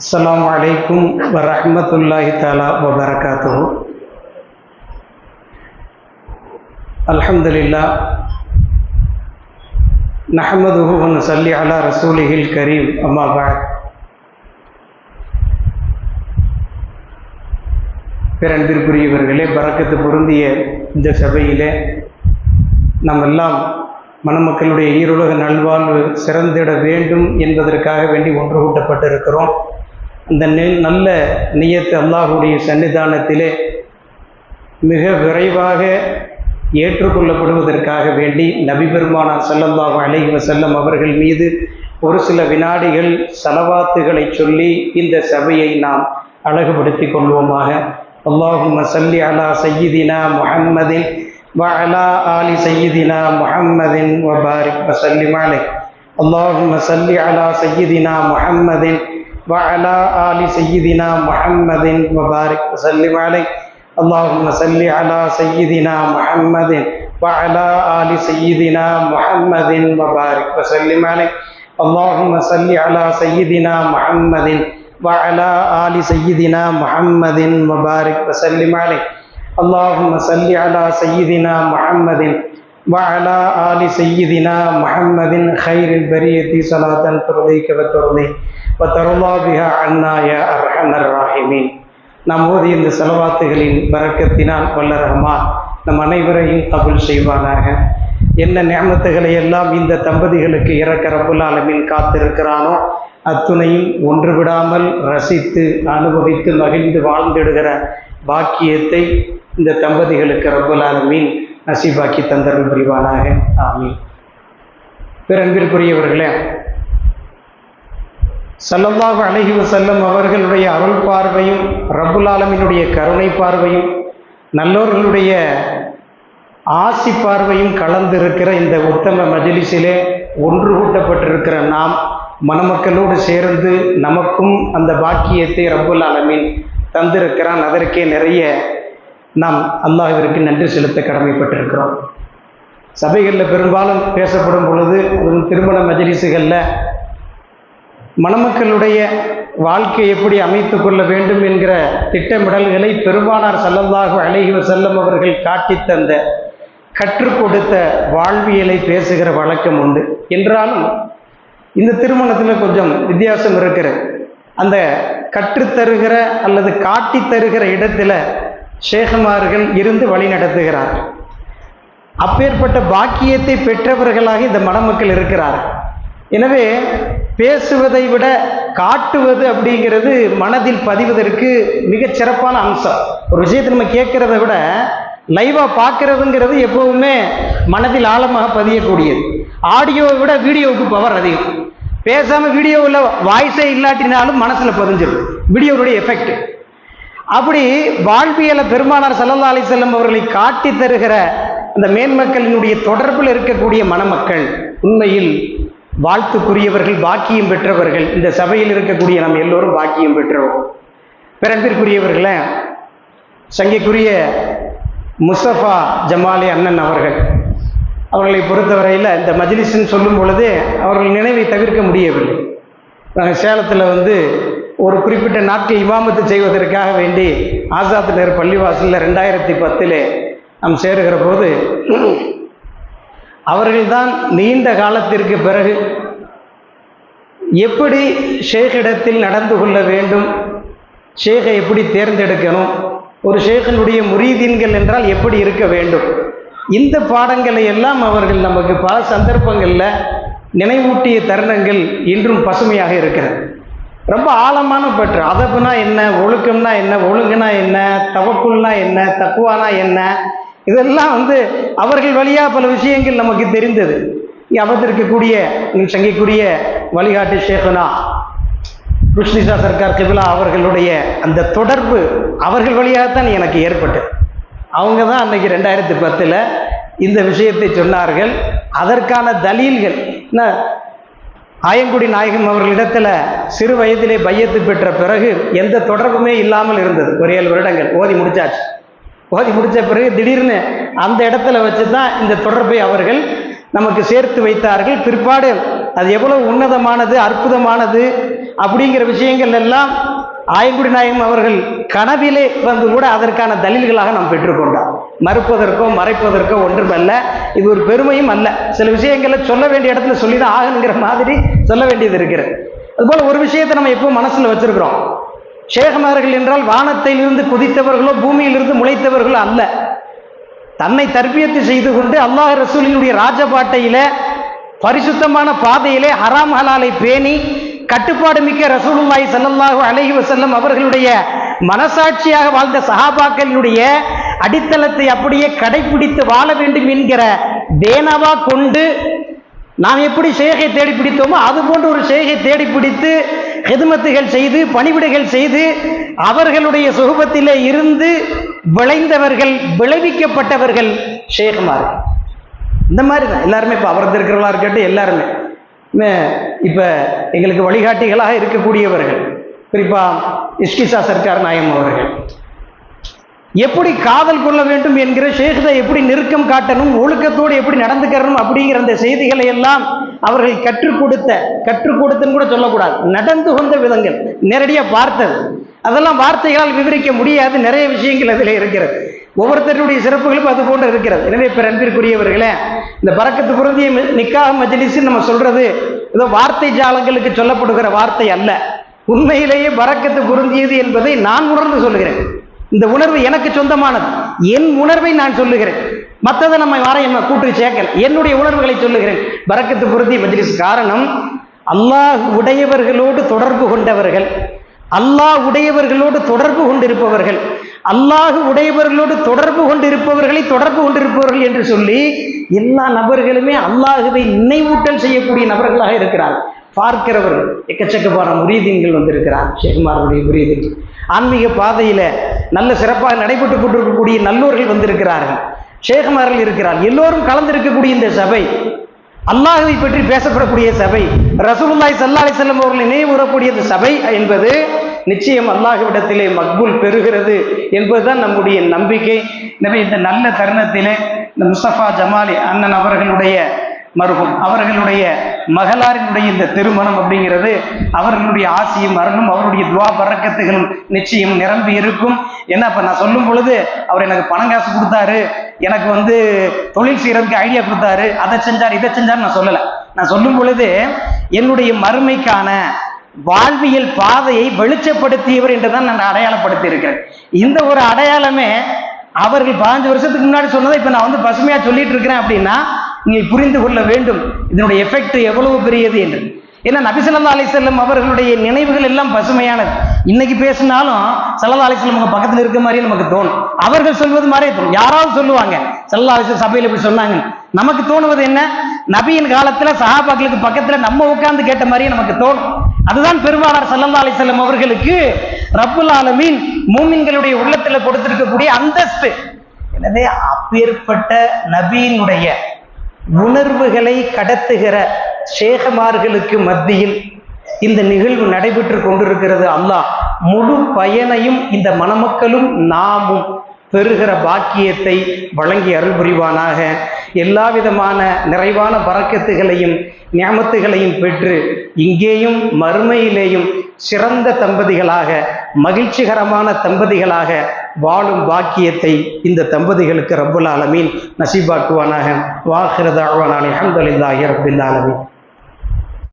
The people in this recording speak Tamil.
அஸ்ஸலாமு அலைக்கும் வரஹ்மத்துல்லாஹி தஆலா வபரகாத்துஹு. அல்ஹம்துலில்லாஹ் நஹ்மதுஹு வ நுஸல்லி அலா ரசூலிஹில் கரீம். அம்மா பஅத். பேரன்பிற்குரியவர்களே, பரக்கத்து பொருந்திய இந்த சபையிலே நாம் எல்லாம் மணமக்களுடைய ஈருலக நல்வாழ்வு சிறந்திட வேண்டும் என்பதற்காக வேண்டி ஒன்று கூட்டப்பட்டிருக்கிறோம். அந்த நல்ல நியத்து அல்லாஹுடைய சன்னிதானத்திலே மிக விரைவாக ஏற்றுக்கொள்ளப்படுவதற்காக வேண்டி நபி பெருமானார் ஸல்லல்லாஹு அலைஹி வஸல்லம் அவர்கள் மீது ஒரு சில வினாடிகள் ஸலவாத்துகளை சொல்லி இந்த சபையை நாம் அழகுபடுத்தி கொள்வோமாக. அல்லாஹும்ம ஸல்லி அலா சய்யிதினா முஹம்மதின் வ அலா ஆலி சய்யிதினா முஹம்மதின் வ பாரிக் வ ஸல்லிம் அலைஹி. அல்லாஹும்ம ஸல்லி அலா சய்யிதினா முஹம்மதின் வ அலா ஆலி சய்யிதினா முஹம்மதின் வ பாரிக் வ ஸல்லிம் அலைஹி. اللهم صل على سيدنا محمد وعلى آل سيدنا محمد وبارك وسلم عليه. اللهم صل على سيدنا محمد وعلى آل سيدنا محمد وبارك وسلم عليه. اللهم صل على سيدنا محمد وعلى آل سيدنا محمد خير البرية صلاة ترضيك وترضى بها عنا يا أرحم الراحمين. நாம் ஓதி இந்த ஸலவாத்துகளின் பரக்கத்தினால் வல்ல ரஹ்மான் நம் அனைவரையும் கபூல் செய்வானாக. என்ன நிஅமத்துகளை எல்லாம் இந்த தம்பதிகளுக்கு இறக்க ரப்புல் ஆலமீன் காத்திருக்கிறானோ அத்துணையும் ஒன்று விடாமல் ரசித்து அனுபவித்து மகிழ்ந்து வாழ்ந்திடுகிற பாக்கியத்தை இந்த தம்பதிகளுக்கு ரப்புல் ஆலமீன் நசீபாக்கி தந்தருள் புரிவானாக. ஆமீன். பேரன்பிற்குரியவர்களே, ஸல்லல்லாஹு அலைஹி வஸல்லம் அவர்களுடைய அருள் பார்வையும் ரப்புல் ஆலமீனுடைய கருணை பார்வையும் நல்லோர்களுடைய ஆசி பார்வையும் கலந்திருக்கிற இந்த உத்தம மஜ்லிஸிலே ஒன்று கூட்டப்பட்டிருக்கிற நாம் மணமக்களோடு சேர்ந்து நமக்கும் அந்த பாக்கியத்தை ரப்புல் ஆலமீன் தந்திருக்கிறான். அதற்கே நிறைய நாம் அல்லாஹ்விற்கு நன்றி செலுத்த கடமைப்பட்டிருக்கிறோம். சபைகளில் பெரும்பாலும் பேசப்படும் பொழுது திருமண மஜ்லிஸுகளில் மணமக்களுடைய வாழ்க்கை எப்படி அமைத்து கொள்ள வேண்டும் என்கிற திட்டமிடல்களை பெருமானார் ஸல்லல்லாஹு அலைஹி வஸல்லம் அவர்கள் காட்டி தந்த கற்றுக் கொடுத்த வாழ்வியலை பேசுகிற வழக்கம் உண்டு. என்றாலும் இந்த திருமணத்தில் கொஞ்சம் வித்தியாசம் இருக்கிறது. அந்த கற்றுத்தருகிற அல்லது காட்டி தருகிற இடத்துல ஷேகுமார்கள் இருந்து வழி நடத்துகிறார்கள். அப்பேற்பட்ட பாக்கியத்தை பெற்றவர்களாக இந்த மணமக்கள் இருக்கிறார்கள். எனவே பேசுவதை விட காட்டுவது அப்படிங்கிறது மனதில் பதிவதற்கு மிகச் சிறப்பான அம்சம். ஒரு விஷயத்தை நம்ம கேட்கறத விட லைவாக பார்க்கறதுங்கிறது எப்பவுமே மனதில் ஆழமாக பதியக்கூடியது. ஆடியோவை விட வீடியோவுக்கு பவர் அதிகம். பேசாமல் வீடியோவில் வாய்ஸே இல்லாட்டினாலும் மனசில் பதிஞ்சிடும் வீடியோவுடைய எஃபெக்ட். அப்படி வாழ்வியலை பெருமானார் ஸல்லல்லாஹு அலைஹி வஸல்லம் அவர்களை காட்டி தருகிற அந்த மேன்மக்களினுடைய தொடர்பில் இருக்கக்கூடிய மணமக்கள் உண்மையில் வாழ்த்துக்குரியவர்கள், பாக்கியம் பெற்றவர்கள். இந்த சபையில் இருக்கக்கூடிய நம்ம எல்லோரும் பாக்கியம் பெற்றோம். பிறப்பிற்குரியவர்களே, சங்கைக்குரிய முஸ்தபா ஜமாலி அண்ணன் அவர்களை பொறுத்தவரையில் இந்த மஜ்லிஸ்ன்னு சொல்லும் பொழுது அவர்கள் நினைவை தவிர்க்க முடியவில்லை. நாங்கள் சேலத்தில் ஒரு குறிப்பிட்ட நாட்கள் இமாமத்து செய்வதற்காக வேண்டி ஆசாத் நகர் பள்ளிவாசலில் 2010 நாம் சேருகிற போது அவர்கள்தான் நீண்ட காலத்திற்கு பிறகு எப்படி ஷேக்கிடத்தில் நடந்து கொள்ள வேண்டும், ஷேகை எப்படி தேர்ந்தெடுக்கணும், ஒரு ஷேகனுடைய முரீதீன்கள் என்றால் எப்படி இருக்க வேண்டும், இந்த பாடங்களை எல்லாம் அவர்கள் நமக்கு பல சந்தர்ப்பங்களில் நினைவூட்டிய தருணங்கள் இன்றும் பசுமையாக இருக்கிறது. ரொம்ப ஆழமான பற்று. அதப்புனா என்ன, ஒழுக்கம்னா என்ன, ஒழுங்குனா என்ன, தவக்குல்னா என்ன, தக்குவானா என்ன, இதெல்லாம் அவர்கள் வழியாக பல விஷயங்கள் நமக்கு தெரிந்தது. அவதற்கக்கூடிய சங்கைக்குரிய வழிகாட்டு ஷேகுனா ருஷ்னிசா சர்க்கார் கிபிலா அவர்களுடைய அந்த தொடர்பு அவர்கள் வழியாகத்தான் எனக்கு ஏற்பட்டது. அவங்க தான் அன்றைக்கி 2010 இந்த விஷயத்தை சொன்னார்கள். அதற்கான தலீல்கள் ஆயங்குடி நாயகம் அவர்களிடத்தில் சிறு வயதிலே பையத்து பெற்ற பிறகு எந்த தொடர்புமே இல்லாமல் இருந்தது. ஒரு 7 வருடங்கள் ஓதி முடிச்சாச்சு. ஓதி முடித்த பிறகு திடீர்னு அந்த இடத்துல வச்சு தான் இந்த தொடர்பை அவர்கள் நமக்கு சேர்த்து வைத்தார்கள். பிற்பாடு அது எவ்வளவு உன்னதமானது, அற்புதமானது, அப்படிங்கிற விஷயங்கள் எல்லாம் ஆயங்குடி நாயகம் அவர்கள் கனவிலே வந்து கூட அதற்கான தலீல்களாக நாம் பெற்றுக்கொண்டோம். மறுப்பதற்கோ மறைப்பதற்கோ ஒன்றுமல்ல, இது ஒரு பெருமையும் அல்ல. சில விஷயங்களை சொல்ல வேண்டிய இடத்துல சொல்லிதான் ஆகணுங்கிற மாதிரி சொல்ல வேண்டியது இருக்கிறது. அதுபோல ஒரு விஷயத்தை நம்ம எப்போ மனசுல வச்சிருக்கிறோம், ஷேகமார்கள் என்றால் வானத்திலிருந்து குதித்தவர்களோ பூமியிலிருந்து முளைத்தவர்களோ அல்ல. தன்னை தர்பியத்து செய்து கொண்டு அல்லாஹ் ரசூலினுடைய ராஜபாட்டையில பரிசுத்தமான பாதையிலே ஹராம் ஹலாலை பேணி கட்டுப்பாடு மிக்க ரசூலுல்லாஹி ஸல்லல்லாஹு அலைஹி வஸல்லம் அவர்களுடைய மனசாட்சியாக வாழ்ந்த சஹாபாக்களினுடைய அடித்தளத்தை அப்படியே கடைபிடித்து வாழ வேண்டும் என்கிற தேனவா கொண்டு நாம் எப்படி ஷேகை தேடி பிடித்தோமோ அது போன்ற ஒரு ஷேகை தேடி பிடித்து ஹிதுமத்துகள் செய்து பணிவிடைகள் செய்து அவர்களுடைய சுகபத்திலே இருந்து விளைந்தவர்கள், விளைவிக்கப்பட்டவர்கள் ஷேகுமார்கள். இந்த மாதிரி தான் எல்லாருமே. இப்போ அவரது இருக்கிறவங்களா இருக்கட்டும், எல்லாருமே இப்போ எங்களுக்கு வழிகாட்டிகளாக இருக்கக்கூடியவர்கள். குறிப்பாக இஷ்கிசா சர்க்கார் நாயம் அவர்கள் எப்படி காதல் கொள்ள வேண்டும் என்கிற ஷேഖை எப்படி நெருக்கம் காட்டணும், ஒழுக்கத்தோடு எப்படி நடந்துக்கிறணும் அப்படிங்கிற அந்த செய்திகளை எல்லாம் அவர்கள் கற்றுக் கொடுத்துன்னு கூட சொல்லக்கூடாது, நடந்து கொண்ட விதங்கள் நேரடியாக பார்த்தது, அதெல்லாம் வார்த்தைகளால் விவரிக்க முடியாது. நிறைய விஷயங்கள் அதில் இருக்கிறது. ஒவ்வொருத்தருடைய சிறப்புகளும் அது போன்று இருக்கிறது. எனவே இப்போ அன்பிற்குரியவர்களே, இந்த பரக்கத்து பொருந்திய நிக்காஹ் மஜ்லிஸ் நம்ம சொல்றது ஏதோ வார்த்தை ஜாலங்களுக்கு சொல்லப்படுகிற வார்த்தை அல்ல. உண்மையிலேயே பரக்கத்து பொருந்தியது என்பதை நான் உணர்ந்து சொல்லுகிறேன். இந்த உணர்வு எனக்கு சொந்தமானது. என் உணர்வை நான் சொல்லுகிறேன். மற்றதை நம்ம யாரையும் கூட்டு சேர்க்கல. என்னுடைய உணர்வுகளை சொல்லுகிறேன். பரக்கத்து பொருந்திய மஜ்லிஸ் காரணம், அல்லாஹ் உடையவர்களோடு தொடர்பு கொண்டவர்கள், அல்லாஹ் உடையவர்களோடு தொடர்பு கொண்டிருப்பவர்கள், அல்லாஹ் உடையவர்களோடு தொடர்பு கொண்டிருப்பவர்கள் என்று சொல்லி எல்லா நபர்களுமே அல்லாஹுவை நினைவூட்டல் செய்யக்கூடிய நபர்களாக இருக்கிறார்கள். பார்க்கிறவர்கள் எக்கச்சக்கமான முரீதீன்கள் வந்திருக்கிறார். ஷேகுமாருடைய முரீதீன்கள் ஆன்மீக பாதையில நல்ல சிறப்பாக நடைபெற்று கொண்டிருக்கக்கூடிய நல்லோர்கள் வந்திருக்கிறார்கள், ஷேகுமார்கள் இருக்கிறார்கள். எல்லோரும் கலந்திருக்கக்கூடிய இந்த சபை அல்லாஹுவை பற்றி பேசப்படக்கூடிய சபை, ரசூலுல்லாஹி ஸல்லல்லாஹு அலைஹி வஸல்லம் அவர்களை நினைவுறக்கூடிய இந்த சபை என்பது நிச்சயம் அல்லாஹ்விடத்திலே மக்பூல் பெறுகிறது என்பதுதான் நம்முடைய நம்பிக்கை. எனவே இந்த நல்ல தருணத்திலே இந்த முஸ்தபா ஜமாலி அண்ணன் அவர்களுடைய மருகும் அவர்களுடைய மகளாரினுடைய இந்த திருமணம் அப்படிங்கிறது அவர்களுடைய ஆசியும் அருளும் அவருடைய துவா பரக்கத்துகளும் நிச்சயம் நிரம்பி இருக்கும். ஏன்னா இப்போ நான் சொல்லும் பொழுது அவர் எனக்கு பணம் காசு கொடுத்தாரு, எனக்கு தொழில் செய்யறதுக்கு ஐடியா கொடுத்தாரு, அதை செஞ்சார் இதை செஞ்சார் நான் சொல்லலை. நான் சொல்லும் பொழுது என்னுடைய மறுமைக்கான வாழ்வியல் பாதையை வெளிச்சப்படுத்தியவர் என்றுதான் நான் அடையாளப்படுத்தி இருக்கிறேன். இந்த ஒரு அடையாளமே அவர்கள் 15 வருஷத்துக்கு முன்னாடி சொன்னதை இப்ப நான் பசுமையா சொல்லிட்டு இருக்கிறேன் அப்படின்னா நீங்கள் புரிந்து கொள்ள வேண்டும் இதனுடைய எஃபெக்ட் எவ்வளவு பெரியது என்று. ஏன்னா நபி ஸல்லல்லாஹு அலைஹி வஸல்லம் அவர்களுடைய நினைவுகள் எல்லாம் பசுமையானது. இன்னைக்கு பேசினாலும் ஸல்லல்லாஹு அலைஹி வஸல்லம் பக்கத்தில் இருக்க மாதிரி நமக்கு தோணும். அவர்கள் சொல்வது மாதிரியே தோணும். யாராவது சொல்லுவாங்க ஸல்லல்லாஹு அலைஹி வஸல்லம் சபையில் இப்படி சொன்னாங்க, நமக்கு தோணுவது என்ன, நபியின் காலத்துல சஹாபாக்களுக்கு பக்கத்துல நம்ம உட்கார்ந்து கேட்ட மாதிரியே நமக்கு தோணும். அதுதான் பெருமானார் ஸல்லல்லாஹு அலைஹி வஸல்லம் அவர்களுக்கு ரப்புல் ஆலமீன் மூமின்களுடைய உள்ளத்துல கொடுத்திருக்கக்கூடிய அந்தஸ்து. எனவே அப்பேற்பட்ட நபியினுடைய உணர்வுகளை கடத்துகிற ஷேகமார்களுக்கு மத்தியில் இந்த நிகழ்வு நடைபெற்று கொண்டிருக்கிறது. அல்லாஹ் முழு பயனையும் இந்த மணமக்களும் நாமும் பெறுகிற பாக்கியத்தை வழங்கி அருள் புரிவானாக. எல்லா விதமான நிறைவான பரக்கத்துகளையும் நியமத்துகளையும் பெற்று இங்கேயும் மறுமையிலேயும் சிறந்த தம்பதிகளாக மகிழ்ச்சிகரமான தம்பதிகளாக வாழும் பாக்கியத்தை இந்த தம்பதிகளுக்கு ரப்புல் ஆலமீன் நசீபாக்குவானாக. வாஹிர தஅவானா அல்ஹம்துலில்லாஹி ரப்பில் ஆலமீன்.